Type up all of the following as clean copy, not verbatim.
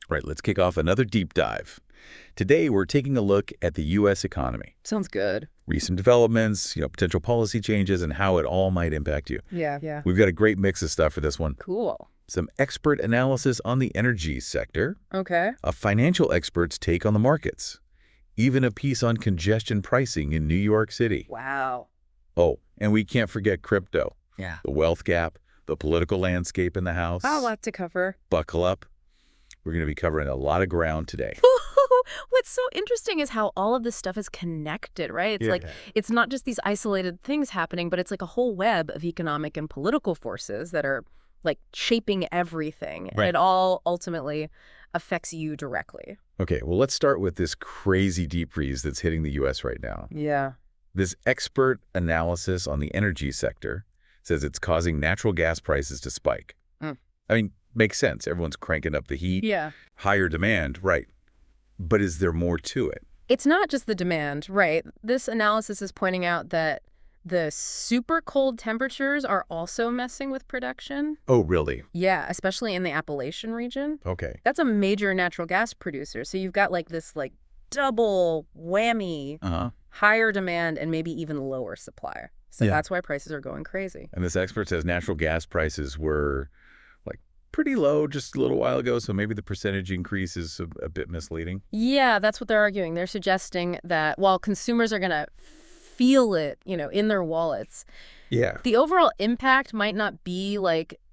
Right, let's kick off another deep dive. Today, we're taking a look at the U.S. economy. Sounds good. Recent developments, potential policy changes, and how it all might impact you. Yeah. We've got a great mix of stuff for this one. Cool. Some expert analysis on the energy sector, Okay. a financial expert's take on the markets, even a piece on congestion pricing in New York City. Wow. Oh, and we can't forget crypto. Yeah. The wealth gap, the political landscape in the House. A lot to cover. Buckle up. We're going to be covering a lot of ground today. What's so interesting is how all of this stuff is connected, right? It's it's not just these isolated things happening, but it's like a whole web of economic and political forces that are like shaping everything. Right. And it all ultimately affects you directly. Okay, well, let's start with this crazy deep freeze that's hitting the U.S. right now. Yeah. This expert analysis on the energy sector says it's causing natural gas prices to spike. I mean, makes sense. Everyone's cranking up the heat. Yeah. Higher demand, right. But is there more to it? It's not just the demand, right? This analysis is pointing out that the super cold temperatures are also messing with production. Oh, really? Yeah, especially in the Appalachian region. Okay. That's a major natural gas producer. So you've got like this double whammy, higher demand and maybe even lower supply. So that's why prices are going crazy. And this expert says natural gas prices were pretty low just a little while ago, so maybe the percentage increase is a bit misleading. Yeah, that's what they're arguing. They're suggesting that while consumers are going to feel it, in their wallets, the overall impact might not be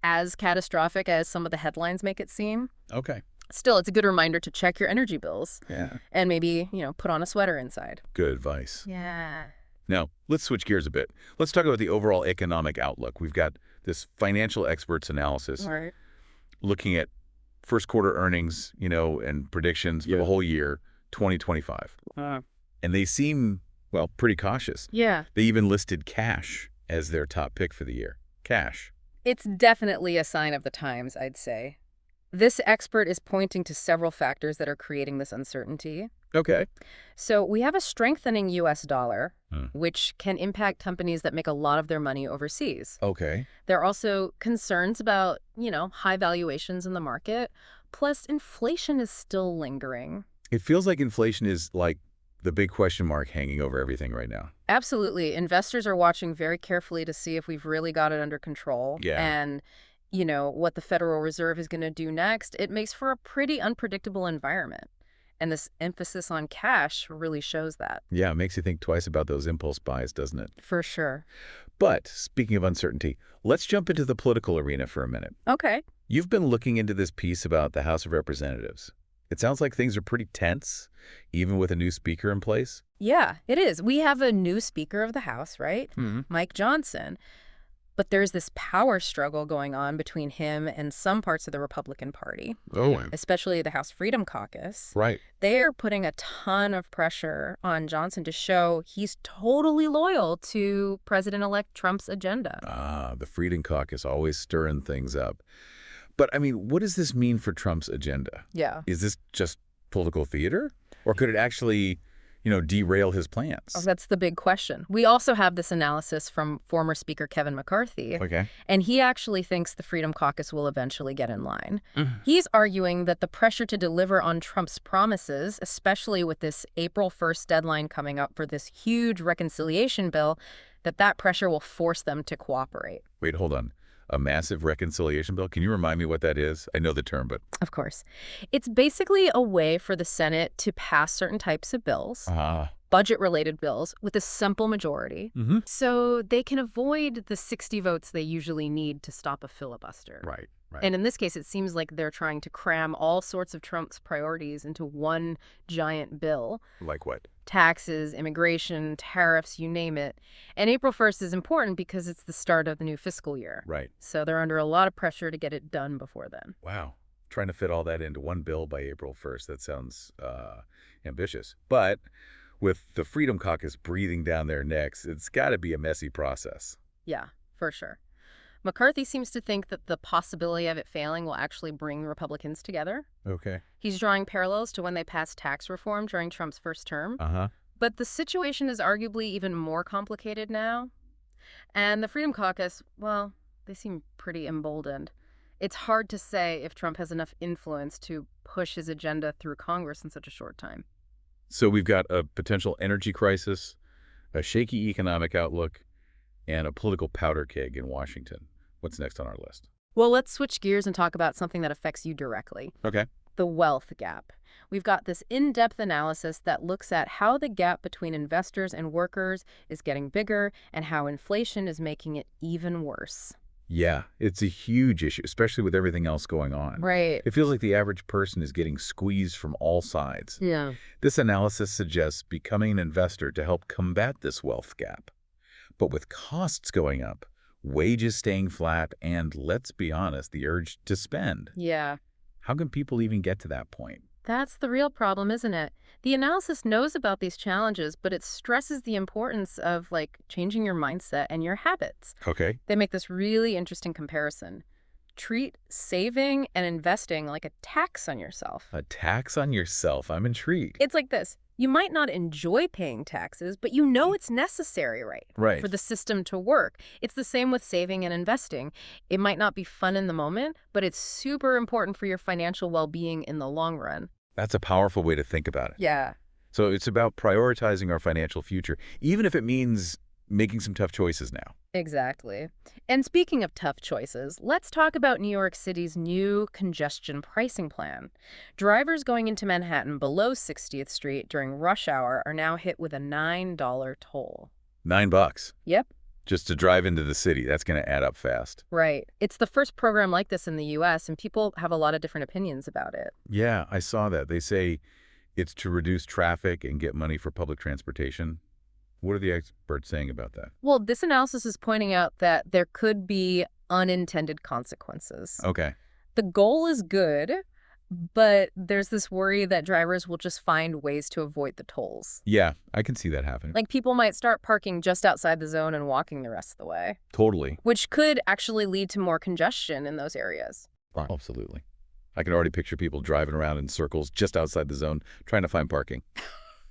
as catastrophic as some of the headlines make it seem. Okay. Still, it's a good reminder to check your energy bills. Yeah. And maybe, put on a sweater inside. Good advice. Yeah. Now, let's switch gears a bit. Let's talk about the overall economic outlook. We've got this financial experts analysis. All right. Looking at first quarter earnings, and predictions for the whole year, 2025. And they seem, pretty cautious. Yeah. They even listed cash as their top pick for the year. Cash. It's definitely a sign of the times, I'd say. This expert is pointing to several factors that are creating this uncertainty. Okay. So we have a strengthening U.S. dollar, which can impact companies that make a lot of their money overseas. Okay. There are also concerns about, high valuations in the market. Plus, inflation is still lingering. It feels like inflation is the big question mark hanging over everything right now. Absolutely. Investors are watching very carefully to see if we've really got it under control. Yeah. And what the Federal Reserve is going to do next. It makes for a pretty unpredictable environment. And this emphasis on cash really shows that. Yeah, it makes you think twice about those impulse buys, doesn't it? For sure. But speaking of uncertainty, let's jump into the political arena for a minute. Okay. You've been looking into this piece about the House of Representatives. It sounds like things are pretty tense, even with a new speaker in place. Yeah, it is. We have a new Speaker of the House, right? Mike Johnson. But there's this power struggle going on between him and some parts of the Republican Party, especially the House Freedom Caucus. Right. They are putting a ton of pressure on Johnson to show he's totally loyal to President-elect Trump's agenda. The Freedom Caucus always stirring things up. But, what does this mean for Trump's agenda? Yeah. Is this just political theater? Or could it actually derail his plans? Oh, that's the big question. We also have this analysis from former Speaker Kevin McCarthy. Okay. And he actually thinks the Freedom Caucus will eventually get in line. He's arguing that the pressure to deliver on Trump's promises, especially with this April 1st deadline coming up for this huge reconciliation bill, that pressure will force them to cooperate. Wait, hold on. A massive reconciliation bill? Can you remind me what that is? I know the term, but... Of course. It's basically a way for the Senate to pass certain types of bills, budget-related bills, with a simple majority, so they can avoid the 60 votes they usually need to stop a filibuster. Right. And in this case, it seems like they're trying to cram all sorts of Trump's priorities into one giant bill. Like what? Taxes, immigration, tariffs, you name it. And April 1st is important because it's the start of the new fiscal year. Right. So they're under a lot of pressure to get it done before then. Wow. Trying to fit all that into one bill by April 1st. That sounds ambitious. But with the Freedom Caucus breathing down their necks, it's got to be a messy process. Yeah, for sure. McCarthy seems to think that the possibility of it failing will actually bring Republicans together. Okay. He's drawing parallels to when they passed tax reform during Trump's first term. But the situation is arguably even more complicated now. And the Freedom Caucus, they seem pretty emboldened. It's hard to say if Trump has enough influence to push his agenda through Congress in such a short time. So we've got a potential energy crisis, a shaky economic outlook, and a political powder keg in Washington. What's next on our list? Well, let's switch gears and talk about something that affects you directly. Okay. The wealth gap. We've got this in-depth analysis that looks at how the gap between investors and workers is getting bigger and how inflation is making it even worse. Yeah, it's a huge issue, especially with everything else going on. Right. It feels like the average person is getting squeezed from all sides. Yeah. This analysis suggests becoming an investor to help combat this wealth gap. But with costs going up, wages staying flat, and, let's be honest, the urge to spend, Yeah. how can people even get to that point? That's the real problem, isn't it? The analysis knows about these challenges, but it stresses the importance of, changing your mindset and your habits. Okay. They make this really interesting comparison. Treat saving and investing like a tax on yourself. A tax on yourself. I'm intrigued. It's like this. You might not enjoy paying taxes, but you know it's necessary, right? Right. For the system to work. It's the same with saving and investing. It might not be fun in the moment, but it's super important for your financial well-being in the long run. That's a powerful way to think about it. Yeah. So it's about prioritizing our financial future, even if it means making some tough choices now. Exactly. And speaking of tough choices, let's talk about New York City's new congestion pricing plan. Drivers going into Manhattan below 60th Street during rush hour are now hit with a $9 toll. $9. Yep. Just to drive into the city. That's going to add up fast. Right. It's the first program like this in the U.S., and people have a lot of different opinions about it. Yeah, I saw that. They say it's to reduce traffic and get money for public transportation. What are the experts saying about that? Well, this analysis is pointing out that there could be unintended consequences. Okay. The goal is good, but there's this worry that drivers will just find ways to avoid the tolls. Yeah, I can see that happening. Like people might start parking just outside the zone and walking the rest of the way, Totally. which could actually lead to more congestion in those areas. Absolutely. I can already picture people driving around in circles just outside the zone trying to find parking.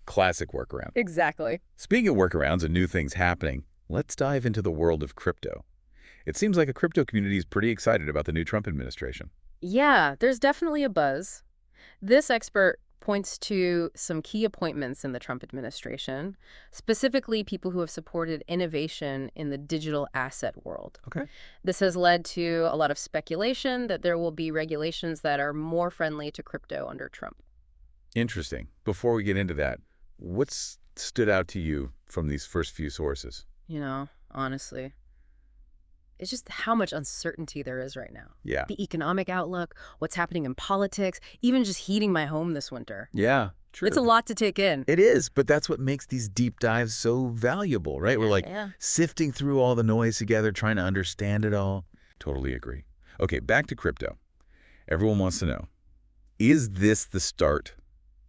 Classic workaround. Exactly. Speaking of workarounds and new things happening, let's dive into the world of crypto. It seems like a crypto community is pretty excited about the new Trump administration. Yeah, there's definitely a buzz. This expert points to some key appointments in the Trump administration, specifically people who have supported innovation in the digital asset world. Okay. This has led to a lot of speculation that there will be regulations that are more friendly to crypto under Trump. Interesting. Before we get into that, what's stood out to you from these first few sources? Honestly, it's just how much uncertainty there is right now. Yeah. The economic outlook, what's happening in politics, even just heating my home this winter. Yeah, true. It's a lot to take in. It is, but that's what makes these deep dives so valuable, right? We're sifting through all the noise together, trying to understand it all. Totally agree. Okay, back to crypto. Everyone wants to know, is this the start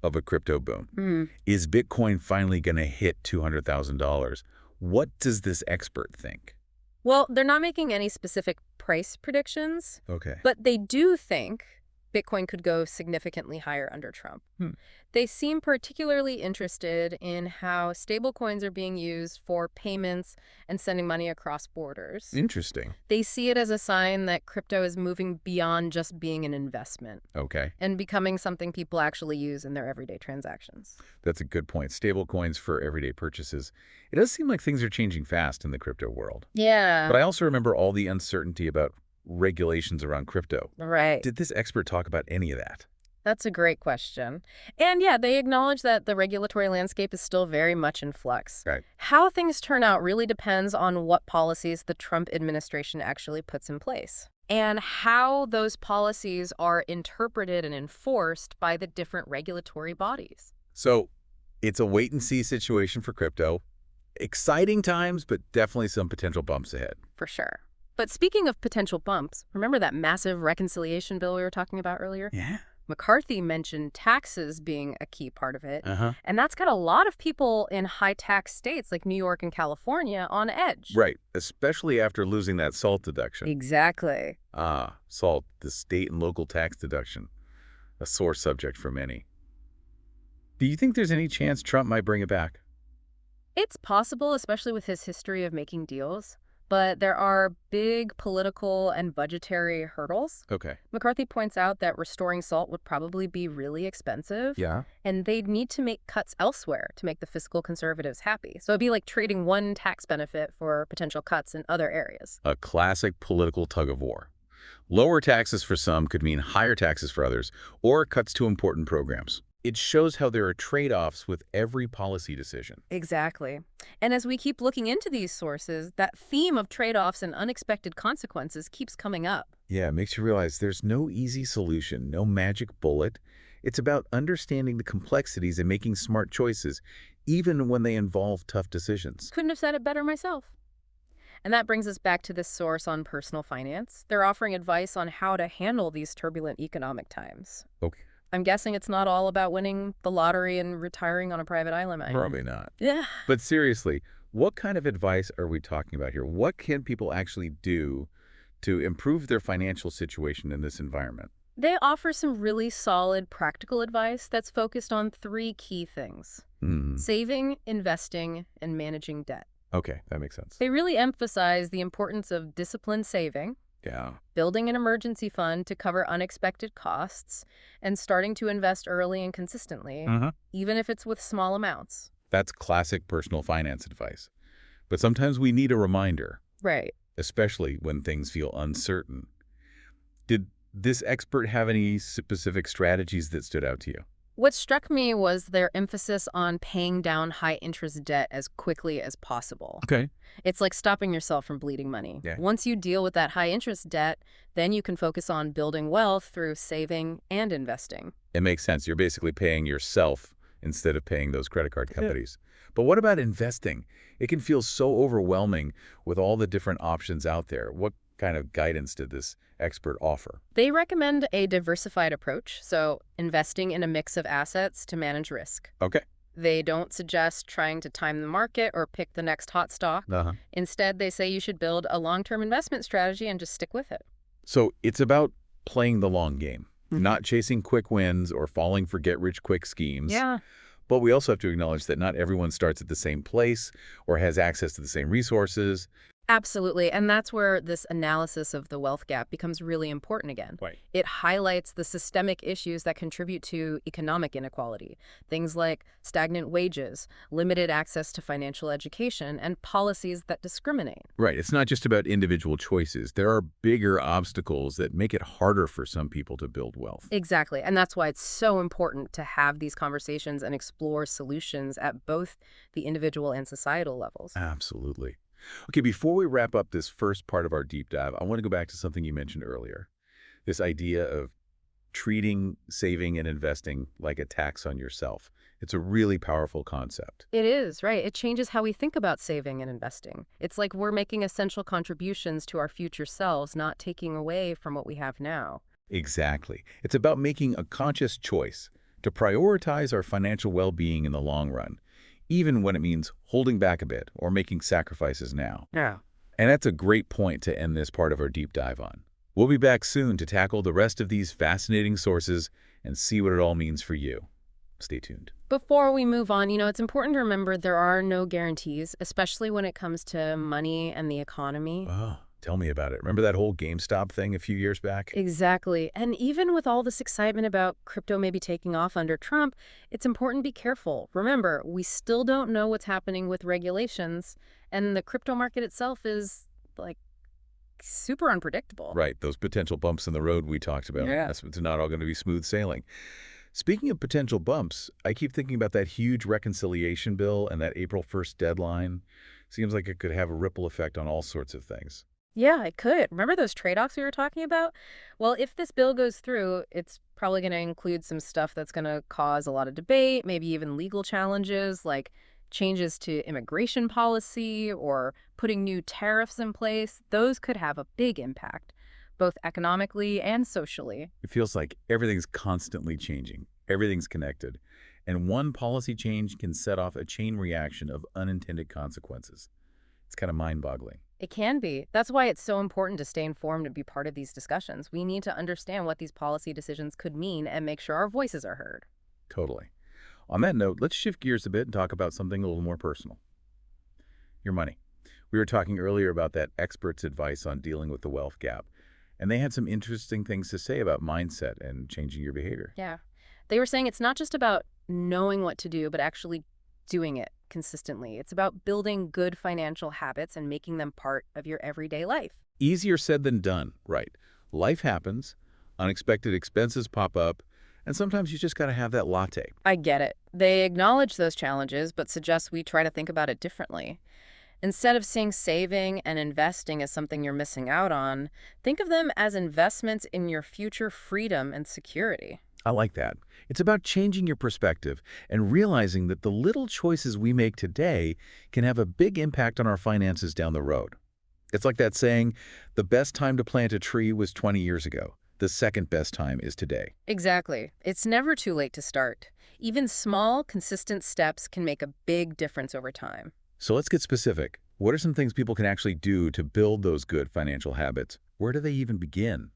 of a crypto boom? Is Bitcoin finally going to hit $200,000? What does this expert think? Well, they're not making any specific price predictions, Okay. but they do think Bitcoin could go significantly higher under Trump. They seem particularly interested in how stablecoins are being used for payments and sending money across borders. Interesting. They see it as a sign that crypto is moving beyond just being an investment Okay. and becoming something people actually use in their everyday transactions. That's a good point. Stablecoins for everyday purchases. It does seem like things are changing fast in the crypto world. Yeah. But I also remember all the uncertainty about regulations around crypto. Right. Did this expert talk about any of that? That's a great question. And yeah, they acknowledge that the regulatory landscape is still very much in flux. Right. How things turn out really depends on what policies the Trump administration actually puts in place and how those policies are interpreted and enforced by the different regulatory bodies. So it's a wait-and-see situation for crypto. Exciting times, but definitely some potential bumps ahead. For sure. But speaking of potential bumps, remember that massive reconciliation bill we were talking about earlier? Yeah. McCarthy mentioned taxes being a key part of it. Uh-huh. And that's got a lot of people in high-tax states like New York and California on edge. Right, especially after losing that SALT deduction. Exactly. SALT, the state and local tax deduction, a sore subject for many. Do you think there's any chance Trump might bring it back? It's possible, especially with his history of making deals. but there are big political and budgetary hurdles. Okay. McCarthy points out that restoring SALT would probably be really expensive, Yeah. and they'd need to make cuts elsewhere to make the fiscal conservatives happy. So it'd be like trading one tax benefit for potential cuts in other areas. A classic political tug-of-war. Lower taxes for some could mean higher taxes for others, or cuts to important programs. It shows how there are trade-offs with every policy decision. Exactly. And as we keep looking into these sources, that theme of trade-offs and unexpected consequences keeps coming up. Yeah, it makes you realize there's no easy solution, no magic bullet. It's about understanding the complexities and making smart choices, even when they involve tough decisions. Couldn't have said it better myself. And that brings us back to this source on personal finance. They're offering advice on how to handle these turbulent economic times. Okay. I'm guessing it's not all about winning the lottery and retiring on a private island. Probably not. Yeah. But seriously, what kind of advice are we talking about here? What can people actually do to improve their financial situation in this environment? They offer some really solid practical advice that's focused on three key things: saving, investing, and managing debt. Okay, that makes sense. They really emphasize the importance of disciplined saving, Yeah. building an emergency fund to cover unexpected costs, and starting to invest early and consistently, even if it's with small amounts. That's classic personal finance advice. But sometimes we need a reminder, Right. especially when things feel uncertain. Did this expert have any specific strategies that stood out to you? What struck me was their emphasis on paying down high-interest debt as quickly as possible. Okay. It's like stopping yourself from bleeding money. Yeah. Once you deal with that high-interest debt, then you can focus on building wealth through saving and investing. It makes sense. You're basically paying yourself instead of paying those credit card companies. But what about investing? It can feel so overwhelming with all the different options out there. What kind of guidance did this expert offer? They recommend a diversified approach, so investing in a mix of assets to manage risk. Okay. They don't suggest trying to time the market or pick the next hot stock. Instead, they say you should build a long-term investment strategy and just stick with it. So it's about playing the long game, not chasing quick wins or falling for get-rich-quick schemes. Yeah. But we also have to acknowledge that not everyone starts at the same place or has access to the same resources. Absolutely. And that's where this analysis of the wealth gap becomes really important again. Right. It highlights the systemic issues that contribute to economic inequality. Things like stagnant wages, limited access to financial education, and policies that discriminate. Right. It's not just about individual choices. There are bigger obstacles that make it harder for some people to build wealth. Exactly. And that's why it's so important to have these conversations and explore solutions at both the individual and societal levels. Absolutely. Okay, before we wrap up this first part of our deep dive, I want to go back to something you mentioned earlier. This idea of treating saving and investing like a tax on yourself. It's a really powerful concept. It is, right. It changes how we think about saving and investing. It's like we're making essential contributions to our future selves, not taking away from what we have now. Exactly. It's about making a conscious choice to prioritize our financial well-being in the long run, even when it means holding back a bit or making sacrifices now. Yeah. And that's a great point to end this part of our deep dive on. We'll be back soon to tackle the rest of these fascinating sources and see what it all means for you. Stay tuned. Before we move on, it's important to remember there are no guarantees, especially when it comes to money and the economy. Oh, tell me about it. Remember that whole GameStop thing a few years back? Exactly. And even with all this excitement about crypto maybe taking off under Trump, it's important to be careful. Remember, we still don't know what's happening with regulations, and the crypto market itself is, super unpredictable. Right, those potential bumps in the road we talked about. Yeah. It's not all going to be smooth sailing. Speaking of potential bumps, I keep thinking about that huge reconciliation bill and that April 1st deadline. Seems like it could have a ripple effect on all sorts of things. Yeah, it could. Remember those trade-offs we were talking about? Well, if this bill goes through, it's probably going to include some stuff that's going to cause a lot of debate, maybe even legal challenges, like changes to immigration policy or putting new tariffs in place. Those could have a big impact, both economically and socially. It feels like everything's constantly changing. Everything's connected. And one policy change can set off a chain reaction of unintended consequences. It's kind of mind-boggling. It can be. That's why it's so important to stay informed and be part of these discussions. We need to understand what these policy decisions could mean and make sure our voices are heard. Totally. On that note, let's shift gears a bit and talk about something a little more personal. Your money. We were talking earlier about that expert's advice on dealing with the wealth gap, and they had some interesting things to say about mindset and changing your behavior. Yeah. They were saying it's not just about knowing what to do, but actually doing it consistently. It's about building good financial habits and making them part of your everyday life. Easier said than done, right? Life happens, unexpected expenses pop up, and sometimes you just got to have that latte. I get it. They acknowledge those challenges, but suggest we try to think about it differently. Instead of seeing saving and investing as something you're missing out on, think of them as investments in your future freedom and security. I like that. It's about changing your perspective and realizing that the little choices we make today can have a big impact on our finances down the road. It's like that saying, the best time to plant a tree was 20 years ago. The second best time is today. Exactly. It's never too late to start. Even small, consistent steps can make a big difference over time. So let's get specific. What are some things people can actually do to build those good financial habits? Where do they even begin?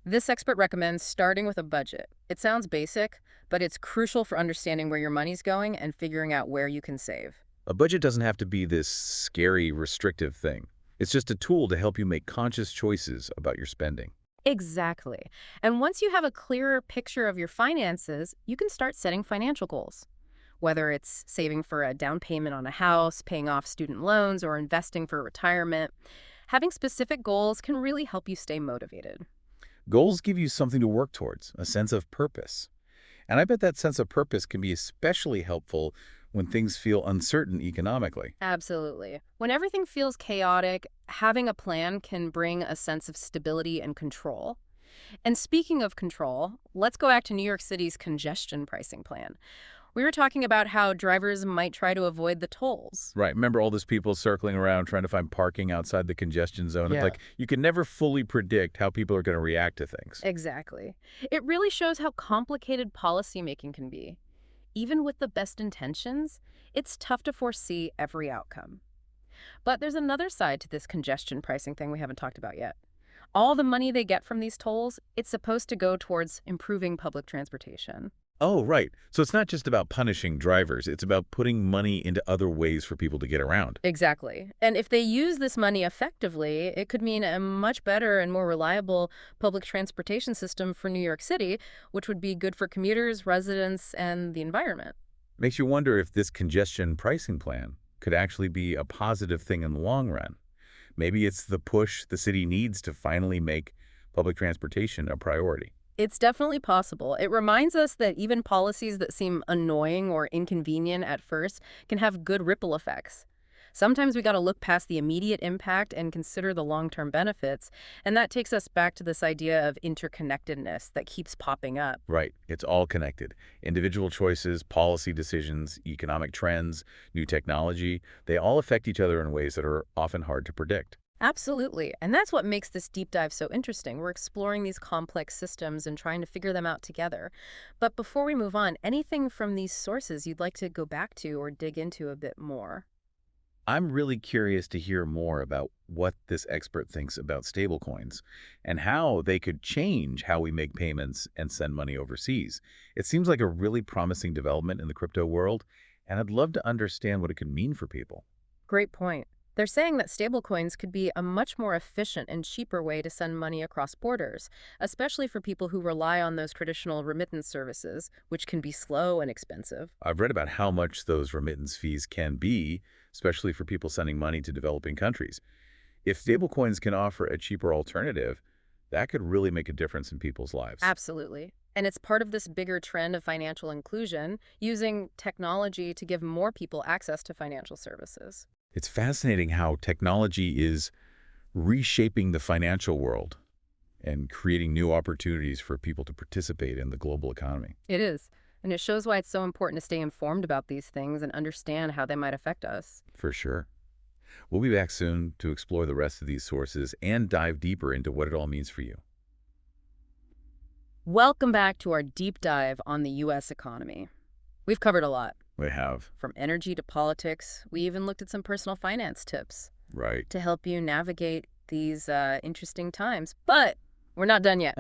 This expert recommends starting with a budget. It sounds basic, but it's crucial for understanding where your money's going and figuring out where you can save. A budget doesn't have to be this scary, restrictive thing. It's just a tool to help you make conscious choices about your spending. Exactly. And once you have a clearer picture of your finances, you can start setting financial goals. Whether it's saving for a down payment on a house, paying off student loans, or investing for retirement, having specific goals can really help you stay motivated. Goals give you something to work towards, a sense of purpose. And I bet that sense of purpose can be especially helpful when things feel uncertain economically. Absolutely. When everything feels chaotic, having a plan can bring a sense of stability and control. And speaking of control, let's go back to New York City's congestion pricing plan. We were talking about how drivers might try to avoid the tolls. Right. Remember all those people circling around trying to find parking outside the congestion zone? It's Yeah. like you can never fully predict how people are going to react to things. Exactly. It really shows how complicated policymaking can be. Even with the best intentions, it's tough to foresee every outcome. But there's another side to this congestion pricing thing we haven't talked about yet. All the money they get from these tolls, it's supposed to go towards improving public transportation. Oh, right. So it's not just about punishing drivers. It's about putting money into other ways for people to get around. Exactly. And if they use this money effectively, it could mean a much better and more reliable public transportation system for New York City, which would be good for commuters, residents, and the environment. Makes you wonder if this congestion pricing plan could actually be a positive thing in the long run. Maybe it's the push the city needs to finally make public transportation a priority. It's definitely possible. It reminds us that even policies that seem annoying or inconvenient at first can have good ripple effects. Sometimes we got to look past the immediate impact and consider the long-term benefits, and that takes us back to this idea of interconnectedness that keeps popping up. Right. It's all connected. Individual choices, policy decisions, economic trends, new technology, they all affect each other in ways that are often hard to predict. Absolutely. And that's what makes this deep dive so interesting. We're exploring these complex systems and trying to figure them out together. But before we move on, anything from these sources you'd like to go back to or dig into a bit more? I'm really curious to hear more about what this expert thinks about stablecoins and how they could change how we make payments and send money overseas. It seems like a really promising development in the crypto world, and I'd love to understand what it could mean for people. Great point. They're saying that stablecoins could be a much more efficient and cheaper way to send money across borders, especially for people who rely on those traditional remittance services, which can be slow and expensive. I've read about how much those remittance fees can be, especially for people sending money to developing countries. If stablecoins can offer a cheaper alternative, that could really make a difference in people's lives. Absolutely. And it's part of this bigger trend of financial inclusion, using technology to give more people access to financial services. It's fascinating how technology is reshaping the financial world and creating new opportunities for people to participate in the global economy. It is. And it shows why it's so important to stay informed about these things and understand how they might affect us. For sure. We'll be back soon to explore the rest of these sources and dive deeper into what it all means for you. Welcome back to our deep dive on the U.S. economy. We've covered a lot. We have. From energy to politics, we even looked at some personal finance tips Right. to help you navigate these interesting times. But we're not done yet.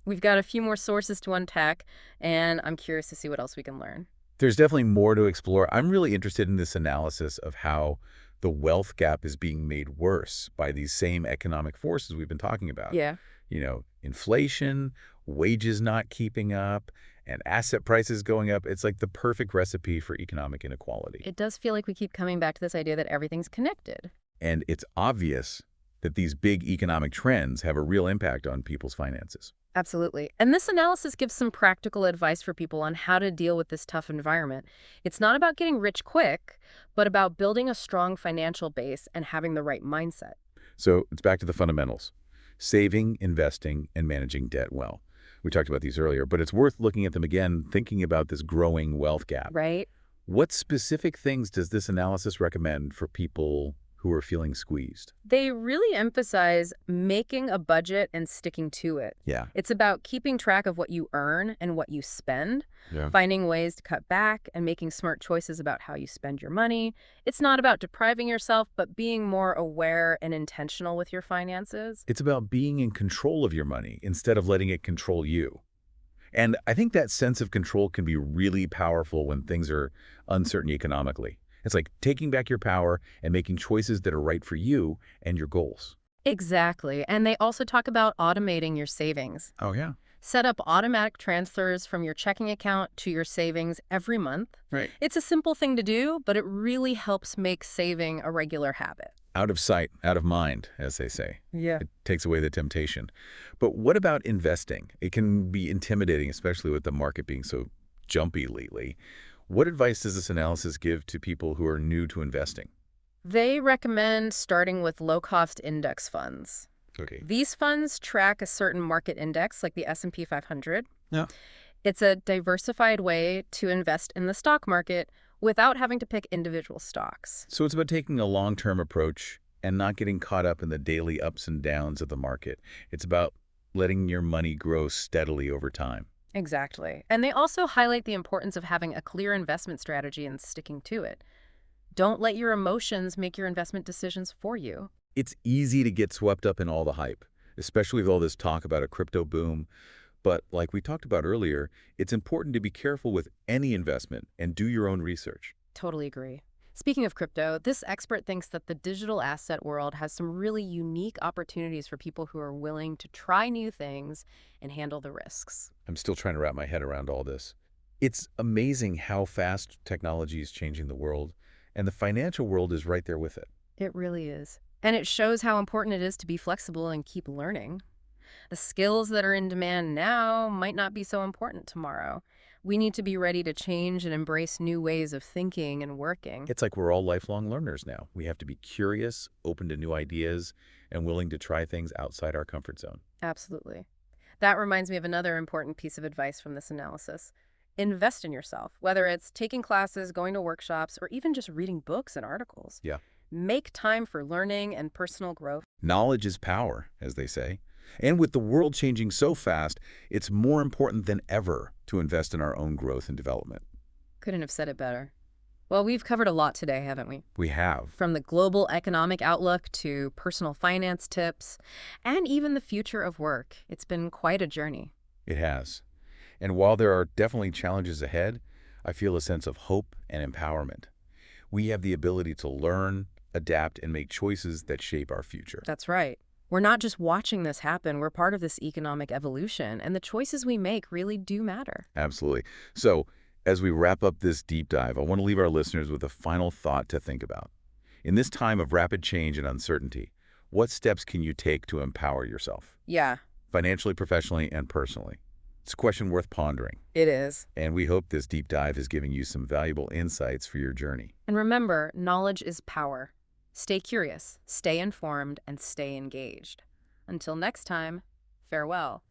We've got a few more sources to unpack, and I'm curious to see what else we can learn. There's definitely more to explore. I'm really interested in this analysis of how the wealth gap is being made worse by these same economic forces we've been talking about. Yeah. Inflation, wages not keeping up, and asset prices going up. It's like the perfect recipe for economic inequality. It does feel like we keep coming back to this idea that everything's connected. And it's obvious that these big economic trends have a real impact on people's finances. Absolutely. And this analysis gives some practical advice for people on how to deal with this tough environment. It's not about getting rich quick, but about building a strong financial base and having the right mindset. So it's back to the fundamentals: saving, investing, and managing debt well. We talked about these earlier, but it's worth looking at them again, thinking about this growing wealth gap. Right? What specific things does this analysis recommend for people who are feeling squeezed? They really emphasize making a budget and sticking to it. Yeah. It's about keeping track of what you earn and what you spend, Yeah. finding ways to cut back and making smart choices about how you spend your money. It's not about depriving yourself, but being more aware and intentional with your finances. It's about being in control of your money instead of letting it control you. And I think that sense of control can be really powerful when things are uncertain economically. It's like taking back your power and making choices that are right for you and your goals. Exactly. And they also talk about automating your savings. Oh, yeah. Set up automatic transfers from your checking account to your savings every month. Right. It's a simple thing to do, but it really helps make saving a regular habit. Out of sight, out of mind, as they say. Yeah. It takes away the temptation. But what about investing? It can be intimidating, especially with the market being so jumpy lately. What advice does this analysis give to people who are new to investing? They recommend starting with low-cost index funds. Okay. These funds track a certain market index, like the S&P 500. Yeah. It's a diversified way to invest in the stock market without having to pick individual stocks. So it's about taking a long-term approach and not getting caught up in the daily ups and downs of the market. It's about letting your money grow steadily over time. Exactly. And they also highlight the importance of having a clear investment strategy and sticking to it. Don't let your emotions make your investment decisions for you. It's easy to get swept up in all the hype, especially with all this talk about a crypto boom. But like we talked about earlier, it's important to be careful with any investment and do your own research. Totally agree. Speaking of crypto, this expert thinks that the digital asset world has some really unique opportunities for people who are willing to try new things and handle the risks. I'm still trying to wrap my head around all this. It's amazing how fast technology is changing the world, and the financial world is right there with it. It really is. And it shows how important it is to be flexible and keep learning. The skills that are in demand now might not be so important tomorrow. We need to be ready to change and embrace new ways of thinking and working. It's like we're all lifelong learners now. We have to be curious, open to new ideas, and willing to try things outside our comfort zone. Absolutely. That reminds me of another important piece of advice from this analysis. Invest in yourself, whether it's taking classes, going to workshops, or even just reading books and articles. Yeah. Make time for learning and personal growth. Knowledge is power, as they say. And with the world changing so fast, it's more important than ever to invest in our own growth and development. Couldn't have said it better. Well, we've covered a lot today, haven't we? We have. From the global economic outlook to personal finance tips, and even the future of work. It's been quite a journey. It has. And while there are definitely challenges ahead, I feel a sense of hope and empowerment. We have the ability to learn, adapt, and make choices that shape our future. That's right. We're not just watching this happen, we're part of this economic evolution, and the choices we make really do matter. Absolutely. So, as we wrap up this deep dive, I want to leave our listeners with a final thought to think about. In this time of rapid change and uncertainty, what steps can you take to empower yourself? Yeah, Financially, professionally, and personally. It's a question worth pondering. it is. And we hope this deep dive is giving you some valuable insights for your journey. And remember, knowledge is power. Stay curious, stay informed, and stay engaged. Until next time, farewell.